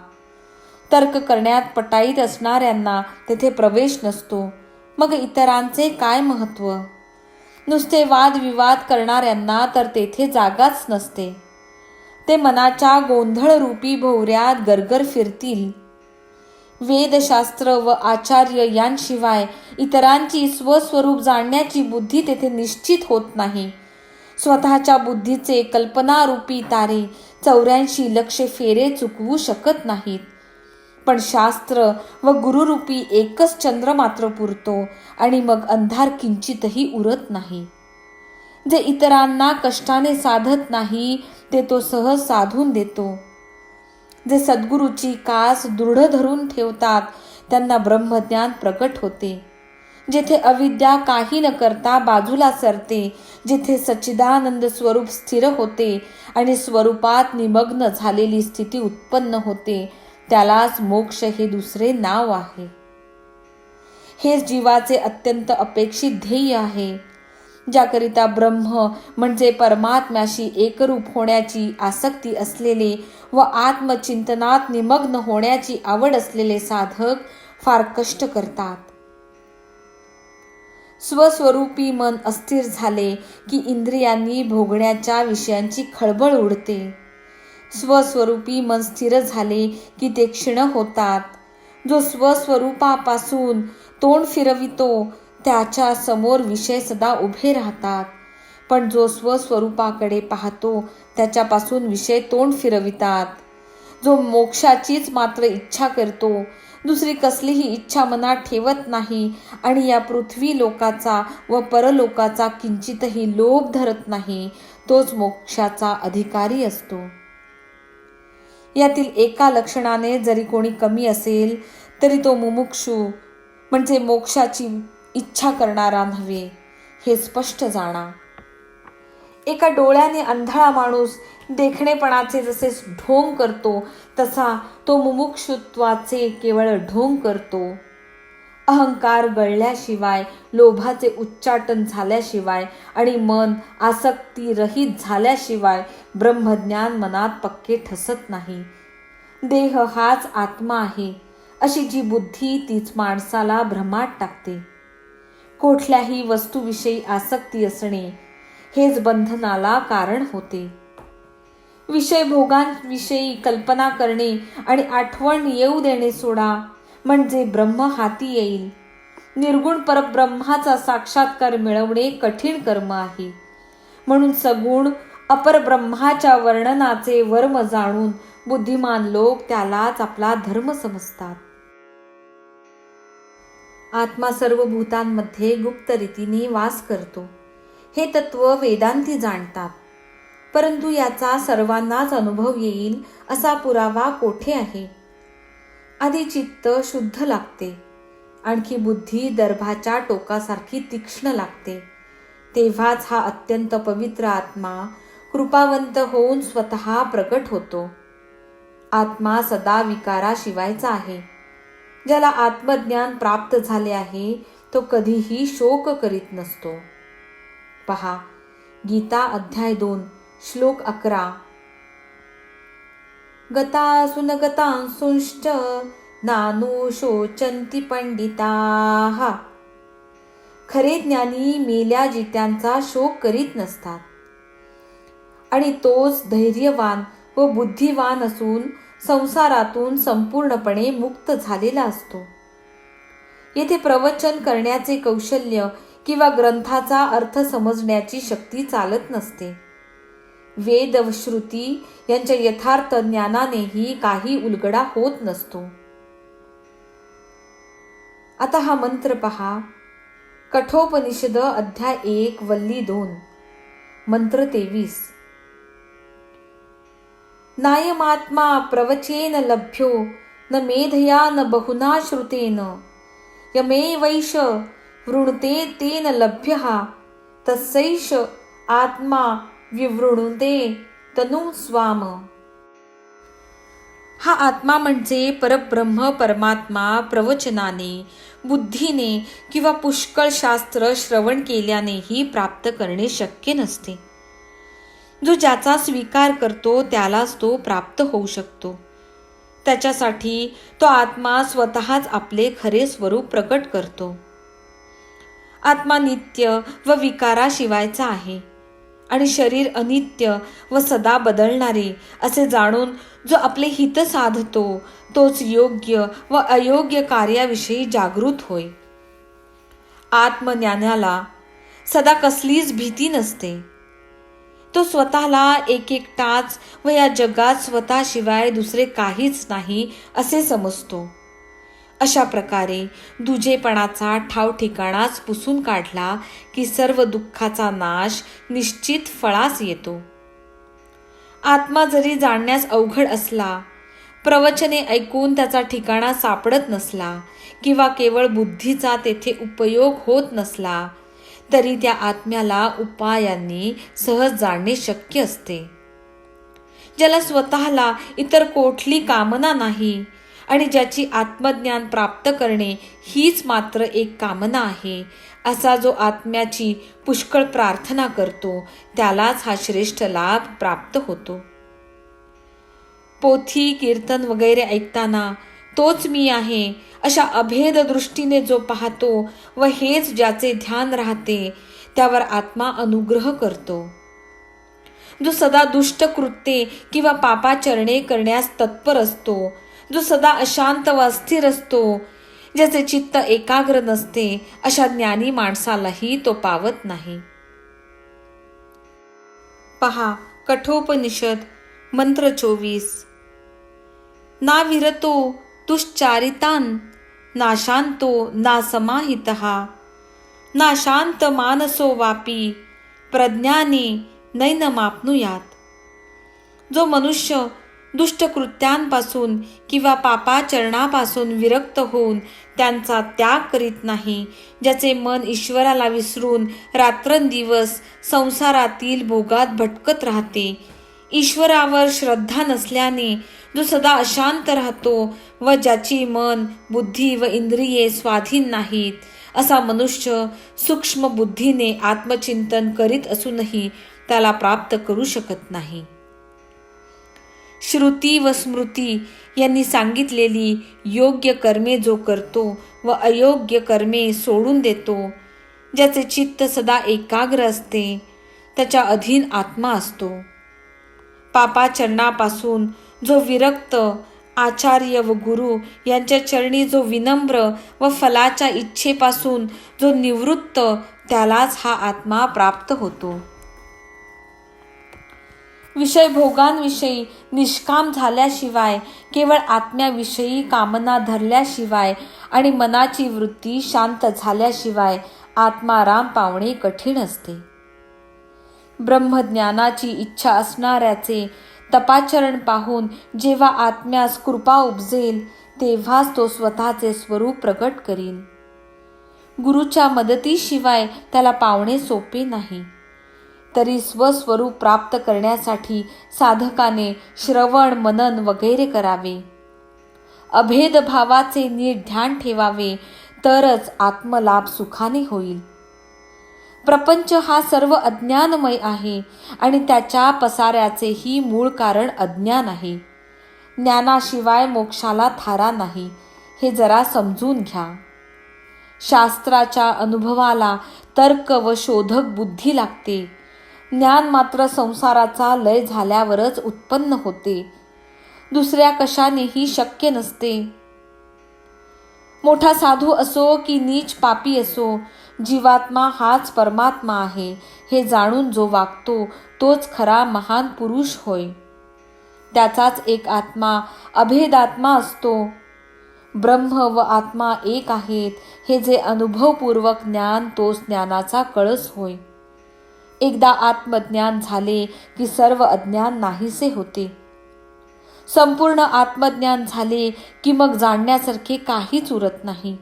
तर्क करण्यात पटाईत असणाऱ्यांना तेथे प्रवेश नसतो. मग इतरांचे काय महत्त्व? नुसते वादविवाद करणाऱ्यांना तर तेथे जागाच नसते. ते मनाच्या गोंधळरूपी भोवऱ्यात गरगर फिरतील. वेदशास्त्र व आचार्य यांशिवाय इतरांची स्वस्वरूप जाणण्याची बुद्धी तेथे निश्चित होत नाही. स्वतःच्या बुद्धीचे कल्पनारूपी तारे 84 लक्ष फेरे चुकवू शकत नाहीत. पण शास्त्र व गुरुरूपी एकच चंद्र मात्र पुरतो आणि मग अंधार किंचितही उरत नाही. जे इतरांना कष्टाने साधत नाही ते तो सहज साधून देतो. जे सद्गुरूची कास दृढ धरून ठेवतात त्यांना ब्रह्मज्ञान प्रकट होते. जेथे अविद्या काही न करता बाजूला सरते, जिथे सच्चिदानंद स्वरूप स्थिर होते आणि स्वरूपात निमग्न झालेली स्थिती उत्पन्न होते, त्यालाच मोक्ष हे दुसरे नाव आहे. हेच जीवाचे अत्यंत अपेक्षित ध्येय आहे. ज्याकरिता ब्रह्म म्हणजे परमात्म्याशी एकरूप होण्याची आसक्ती असलेले व आत्मचिंतनात निमग्न होण्याची आवड असलेले साधक फार कष्ट करतात. स्वस्वरूपी मन अस्थिर झाले की इंद्रियांनी भोगण्याच्या विषयांची खळबळ उडते. स्वस्वरूपी मन स्थिर झाले की ते क्षीण होतात. जो स्वस्वरूपापासून तोंड फिरवितो त्याच्या समोर विषय सदा उभे राहतात, पण जो स्वस्वरूपाकडे पाहतो त्याच्यापासून विषय तोंड फिरवितात. जो मोक्षाचीच मात्र इच्छा करतो, दुसरी कसलीही इच्छा मनात ठेवत नाही आणि या पृथ्वी लोकाचा व परलोकाचा किंचितही लोभ धरत नाही, तोच मोक्षाचा अधिकारी असतो. यातील एका लक्षणाने जरी कोणी कमी असेल तरी तो मुमुक्षू म्हणजे मोक्षाची इच्छा करणारा नव्हे, हे स्पष्ट जाणा. एका डोळ्याने अंधळा माणूस देखणेपणाचे जसे ढोंग करतो तसा तो मुमुक्षुत्वाचे केवळ ढोंग करतो. अहंकार गळल्याशिवाय, लोभाचे उच्चाटन झाल्याशिवाय आणि मन आसक्तीरहित झाल्याशिवाय ब्रह्मज्ञान मनात पक्के ठसत नाही. देह हाच आत्मा आहे अशी जी बुद्धी तीच माणसाला भ्रमात टाकते. कुठल्याही वस्तूविषयी आसक्ती असणे हेच बंधनाला कारण होते. विषय भोगांविषयी कल्पना करणे आणि आठवण येऊ देणे सोडा, म्हणजे ब्रह्म हाती येईल. निर्गुण परब्रह्माचा साक्षात्कार मिळवणे कठीण कर्म आहे. म्हणून सगुण अपरब्रह्माच्या वर्णनाचे वर्म जाणून बुद्धिमान लोक त्यालाच आपला धर्म समजतात. आत्मा सर्व भूतांमध्ये गुप्त रीतीने वास करतो, हे तत्व वेदांती जाणतात. परंतु याचा सर्वांनाच अनुभव येईल असा पुरावा कोठे आहे? आधी चित्त शुद्ध लागते, आणखी बुद्धी दर्भाच्या टोकासारखी तीक्ष्ण लागते. तेव्हाच हा अत्यंत पवित्र आत्मा कृपावंत होऊन स्वतः प्रकट होतो. आत्मा सदा विकाराशिवायचा आहे. ज्याला आत्मज्ञान प्राप्त झाले आहे तो कधीही शोक करीत नसतो. पहा, गीता अध्याय 2 श्लोक 11. गतासुन गतांसुंश्च नानुशोचन्ति पंडिताः. खरे ज्ञानी मेल्या जित्यांचा शोक करीत नसतात, आणि तोच धैर्यवान व बुद्धिवान असून संसारातून संपूर्णपणे मुक्त झालेला असतो. येथे प्रवचन करण्याचे कौशल्य किंवा ग्रंथाचा अर्थ समजण्याची शक्ती चालत नसते. वेद व श्रुती यांच्या यथार्थ ज्ञानानेही काही उलगडा होत नसतो. आता हा मंत्र पहा. कठोपनिषद अध्याय 1 वल्ली 2 मंत्र 23. नायमात्मा प्रवचेन लभ्यो न मेधया न बहुना श्रुतेन यमेवैष वृणुते तेन लभ्यः तस्सैष आत्मा विवृणुते तनु स्वाम. हा आत्मा म्हणजे परब्रह्म परमात्मा प्रवचनाने, बुद्धीने किंवा पुष्कळ शास्त्र श्रवण केल्यानेही प्राप्त करणे शक्य नसते. जो ज्याचा स्वीकार करतो त्यालाच तो प्राप्त होऊ शकतो. त्याच्यासाठी तो आत्मा स्वतःच आपले खरे स्वरूप प्रकट करतो. आत्मा नित्य व विकाराशिवायचा आहे आणि शरीर अनित्य व सदा बदलणारे असे जाणून जो आपले हित साधतो तोच योग्य व अयोग्य कार्याविषयी जागृत होय. आत्मज्ञानाला सदा कसलीच भीती नसते. तो स्वतःला एकटाच व या जगात स्वतःशिवाय दुसरे काहीच नाही असे समजतो. अशा प्रकारे दुजेपणाचा ठाव ठिकाणाच पुसून काढला की सर्व दुःखाचा नाश निश्चित फळास येतो. आत्मा जरी जाणण्यास अवघड असला, प्रवचने ऐकून त्याचा ठिकाणा सापडत नसला किंवा केवळ बुद्धीचा तेथे उपयोग होत नसला, तरी त्या आत्म्याला उपायांनी सहज जाणणे शक्य असते. ज्याला स्वतःला इतर कोठली कामना नाही आणि ज्याची आत्मज्ञान प्राप्त करणे हीच मात्र एक कामना आहे, असा जो आत्म्याची पुष्कळ प्रार्थना करतो त्यालाच हा श्रेष्ठ लाभ प्राप्त होतो. पोथी कीर्तन वगैरे ऐकताना तोच मी आहे अशा अभेद दृष्टीने जो पाहतो व हेच ज्याचे ध्यान राहते त्यावर आत्मा अनुग्रह करतो. जो सदा दुष्ट कृत्ये किंवा पापाचरणे करण्यास तत्पर असतो, जो सदा अशांत व अस्थिर असतो, ज्याचे चित्त एकाग्र नसते, अशा ज्ञानी माणसालाही तो पावत नाही. पहा, कठोपनिषद मंत्र 24. ना विरतो दुश्चारितान नाशांतो ना समाहितः ना शांत मानसो वापी प्रज्ञाने नैनमाप्नुयात. जो मनुष्य दुष्टकृत्यांपासून किंवा पापाचरणापासून विरक्त होऊन त्यांचा त्याग करीत नाही, ज्याचे मन ईश्वराला विसरून रात्रंदिवस संसारातील भोगात भटकत राहते, ईश्वरावर श्रद्धा नसल्याने जो सदा अशांत राहतो व ज्याची मन, बुद्धी व इंद्रिये स्वाधीन नाहीत, असा मनुष्य सूक्ष्म बुद्धीने आत्मचिंतन करीत असूनही त्याला प्राप्त करू शकत नाही. श्रुती व स्मृती यांनी सांगितलेली योग्य कर्मे जो करतो व अयोग्य कर्मे सोडून देतो, ज्याचे चित्त सदा एकाग्र असते, त्याच्या अधीन आत्मा असतो. पापाचरणापासून जो विरक्त, आचार्य व गुरु यांच्या चरणी जो विनम्र व फलाच्या इच्छेपासून जो निवृत्त, त्यालाच हा आत्मा प्राप्त होतो. विषय भोगांविषयी निष्काम झाल्याशिवाय, केवळ आत्म्याविषयी कामना धरल्याशिवाय आणि मनाची वृत्ती शांत झाल्याशिवाय आत्माराम पावणे कठीण असते. ब्रह्मज्ञानाची इच्छा असणाऱ्याचे तपाचरण पाहून जेव्हा आत्म्यास कृपा उपजेल, तेव्हाच तो स्वतःचे स्वरूप प्रकट करील. गुरुच्या मदतीशिवाय त्याला पावणे सोपे नाही. तरी स्वस्वरूप प्राप्त करण्यासाठी साधकाने श्रवण, मनन वगैरे करावे. अभेद भावाचे नीट ध्यान ठेवावे, तरच आत्मलाभ सुखाने होईल. प्रपंच हा सर्व अज्ञानमय आहे आणि त्याच्या पसाऱ्याचेही मूळ कारण अज्ञान आहे. ज्ञानाशिवाय मोक्षाला थारा नाही, हे जरा समजून घ्या. शास्त्राच्या अनुभवाला तर्क व शोधक बुद्धी लागते. ज्ञान मात्र संसाराचा लय झाल्यावरच उत्पन्न होते, दुसऱ्या कशानेही शक्य नसते. मोठा साधू असो की नीच पापी असो, जीवात्मा हाच परमात्मा आहे हे जाणून जो वागतो, तोच खरा महान पुरुष होय. त्याचाच एक आत्मा अभेदात्मा असतो. ब्रह्म व आत्मा एक आहेत हे जे अनुभवपूर्वक ज्ञान, तोच ज्ञानाचा कळस होय. एकदा आत्मज्ञान झाले की सर्व अज्ञान नाहीसे होते. संपूर्ण आत्मज्ञान झाले की मग जाणण्यासारखे काहीच उरत नाही.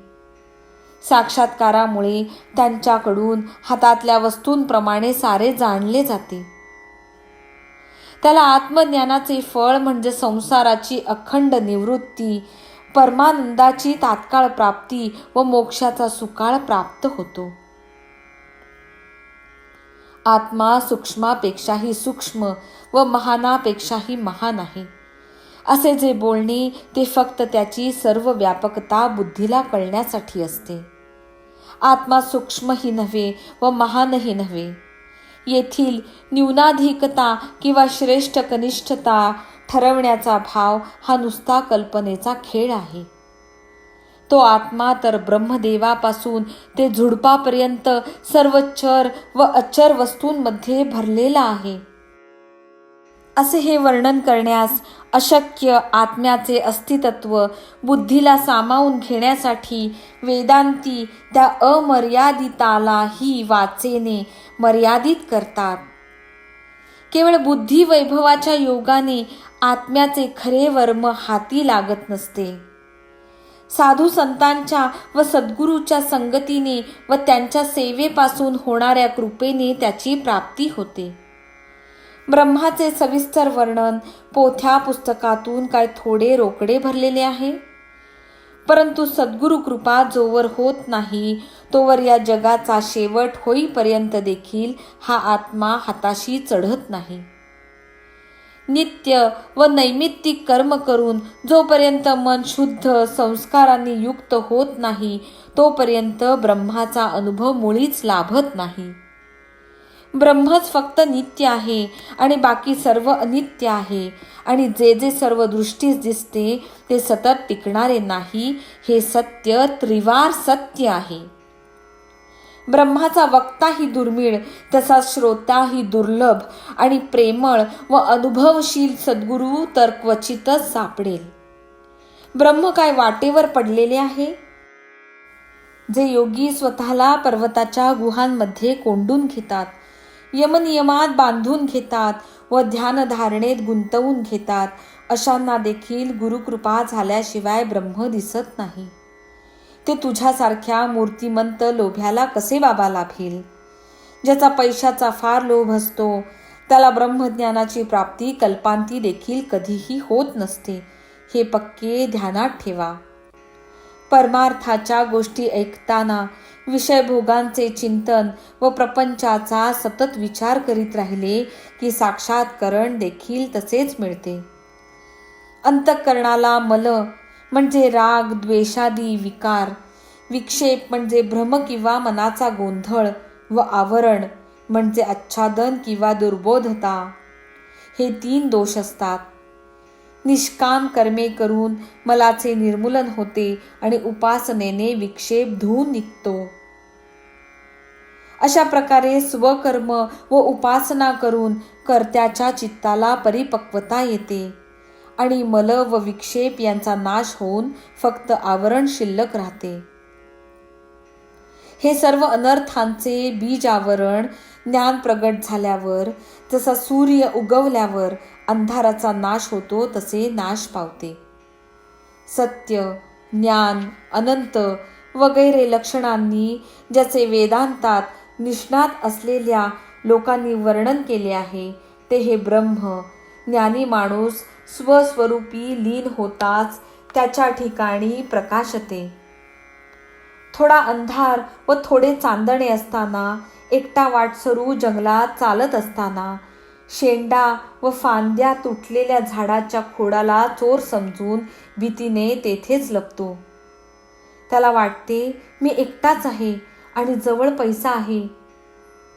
साक्षात्कारामुळे त्यांच्याकडून हातातल्या वस्तूंप्रमाणे सारे जाणले जाते. त्याला आत्मज्ञानाचे फळ म्हणजे संसाराची अखंड निवृत्ती, परमानंदाची तात्काळ प्राप्ती व मोक्षाचा सुकाळ प्राप्त होतो. आत्मा सूक्ष्मापेक्षाही सूक्ष्म व महानापेक्षाही महान आहे, असे जे बोलणे ते फक्त त्याची सर्व व्यापकता बुद्धीला कळण्यासाठी असते. आत्मा सूक्ष्मही नव्हे व महानही नव्हे. येथील न्यूनाधिकता किंवा श्रेष्ठ कनिष्ठता ठरवण्याचा भाव हा नुसता कल्पनेचा खेळ आहे. तो आत्मा तर ब्रह्मदेवापासून ते झुडपापर्यंत सर्व चर व अचर वस्तूंमध्ये भरलेला आहे. असे हे वर्णन करण्यास अशक्य आत्म्याचे अस्तित्व बुद्धीला सामावून घेण्यासाठी वेदांती त्या अमर्यादितालाही वाचेने मर्यादित करतात. केवळ बुद्धी वैभवाच्या योगाने आत्म्याचे खरे वर्म हाती लागत नसते. साधू संतांच्या व सद्गुरूच्या संगतीने व त्यांच्या सेवेपासून होणाऱ्या कृपेने त्याची प्राप्ती होते. ब्रह्माचे सविस्तर वर्णन पोथ्या पुस्तकातून काय थोडे रोकडे भरलेले आहे. परंतु सद्गुरु कृपा जोवर होत नाही, तोवर या जगाचा शेवट होईपर्यंत देखील हा आत्मा हाताशी चढत नाही. नित्य व नैमित्तिक कर्म करून जोपर्यंत मन शुद्ध संस्कारांनी युक्त होत नाही, तोपर्यंत ब्रह्माचा अनुभव मुळीच लाभत नाही. ब्रह्मच फक्त नित्य आहे आणि बाकी सर्व अनित्य आहे आणि जे जे सर्व दृष्टीस दिसते ते सतत टिकणारे नाही, हे सत्य त्रिवार सत्य आहे. ब्रह्माचा वक्ताही दुर्मिळ, तसा श्रोताही दुर्लभ आणि प्रेमळ व अनुभवशील सद्गुरू तर क्वचितच सापडेल. ब्रह्म काय वाटेवर पडलेले आहे? जे योगी स्वतःला पर्वताच्या गुहांमध्ये कोंडून घेतात, यमनियमात बांधून घेतात व ध्यानधारणेत गुंतवून घेतात, अशांना देखील गुरुकृपा झाल्याशिवाय ब्रह्म दिसत नाही. ते तुझ्यासारख्या मूर्तिमंत लोभ्याला कसे बाबा लाभेल? ज्याचा पैशाचा फार लोभ असतो, त्याला ब्रह्मज्ञानाची प्राप्ती कल्पांती देखील कधीही होत नसते, हे पक्के ध्यानात ठेवा. परमार्थाच्या गोष्टी ऐकताना विषयभोगांचे चिंतन व प्रपंचाचा सतत विचार करीत राहिले की साक्षात्करण देखील तसेच मिळते. अंतःकरणाला मल म्हणजे राग द्वेषादी विकार, विक्षेप म्हणजे भ्रम किंवा मनाचा गोंधळ व आवरण म्हणजे आच्छादन किंवा दुर्बोधता, हे 3 दोष असतात. निष्काम कर्मे करून मलाचे निर्मूलन होते आणि उपासनेने विक्षेप धुवून निघतो. अशा प्रकारे स्वकर्म व उपासना करून कर्त्याच्या चित्ताला परिपक्वता येते आणि मल व विक्षेप यांचा नाश होऊन फक्त आवरण शिल्लक राहते. हे सर्व अनर्थांचे बीज आवरण ज्ञान प्रगट झाल्यावर जसा सूर्य उगवल्यावर अंधाराचा नाश होतो तसे नाश पावते. सत्य, ज्ञान, अनंत वगैरे लक्षणांनी ज्याचे वेदांतात निष्णात असलेल्या लोकांनी वर्णन केले आहे ते हे ब्रह्म ज्ञानी माणूस स्वस्वरूपी लीन होताच त्याच्या ठिकाणी प्रकाशते. थोडा अंधार व थोडे चांदणे असताना एकटा वाटसरू जंगलात चालत असताना शेंडा व फांद्या तुटलेल्या झाडाच्या खोडाला चोर समजून भीतीने तेथेच लपतो. त्याला वाटते मी एकटाच आहे आणि जवळ पैसा आहे.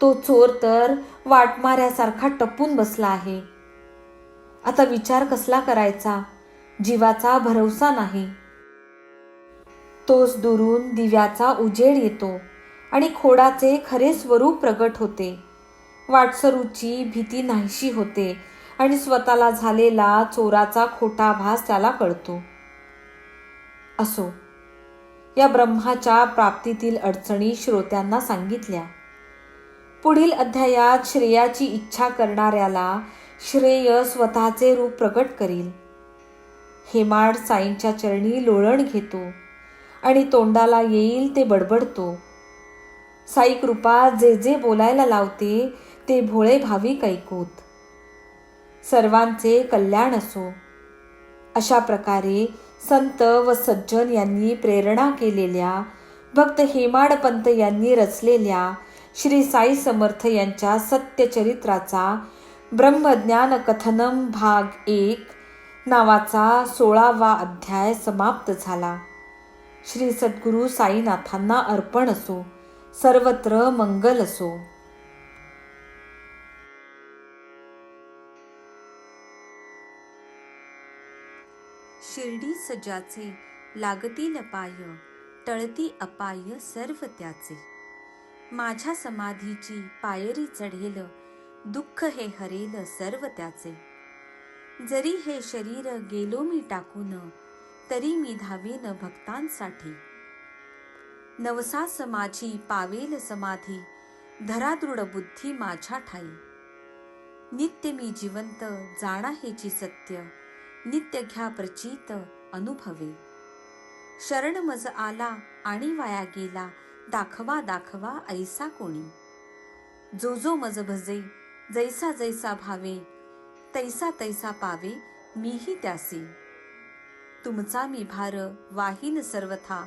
तो चोर तर वाटमाऱ्यासारखा टपून बसला आहे. आता विचार कसला करायचा, जीवाचा भरवसा नाही. तोच दुरून दिव्याचा उजेड येतो आणि खोडाचे खरे स्वरूप प्रगट होते. वाटसरूची भीती नाहीशी होते आणि स्वतःला झालेला चोराचा खोटा भास त्याला कळतो. असो, या ब्रह्माच्या प्राप्तीतील अडचणी श्रोत्यांना सांगितल्या. पुढील अध्यायात श्रेयाची इच्छा करणाऱ्याला श्रेय स्वतःचे रूप प्रकट करील. हेमाड साईंच्या चरणी लोळण घेतो आणि तोंडाला येईल ते बडबडतो. साई कृपा जे जे बोलायला लावते ते भोळे भाविक ऐकूत. सर्वांचे कल्याण असो. अशा प्रकारे संत व सज्जन यांनी प्रेरणा केलेल्या, भक्त हेमाडपंत यांनी रचलेल्या श्री साई समर्थ यांच्या सत्यचरित्राचा ब्रह्मज्ञान कथनम भाग 1 नावाचा 16वा अध्याय समाप्त झाला. श्री सद्गुरू साईनाथांना अर्पण असो. सर्वत्र मंगल असो. शिर्डी सजाचे लागतील पाय, टळती अपाय सर्व त्याचे. माझ्या समाधीची पायरी चढेल, दुःख हे हरेल सर्व त्याचे. जरी हे शरीर गेलो मी टाकून, तरी मी धावेन भक्तांसाठी. नवसास माझी पावेल समाधी, धरा दृढ बुद्धी माझ्या ठाई. नित्य मी जिवंत जाणा हेची सत्य, नित्य घ्या प्रचित अनुभवे. शरण मज आला आणि वाया गेला, दाखवा दाखवा ऐसा कोणी. जो जो मज भजे जैसा जैसा भावे, तैसा तैसा पावे मीही त्यासी. तुमचा मी भार वाहीन सर्वथा,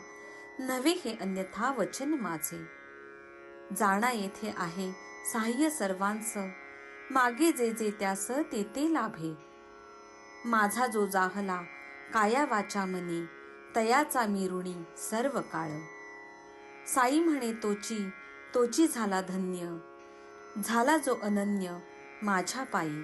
नव्हे हे अन्यथा वचन माझे. जाणा येथे आहे सहाय्य सर्वांस, मागे जे जे त्यास ते ते लाभे. माझा जो जाहला काया वाचा मनी, तयाचा मी ऋणी सर्व काळ. साई म्हणे तोची तोची झाला धन्य, झाला जो अनन्य माझ्या पायी.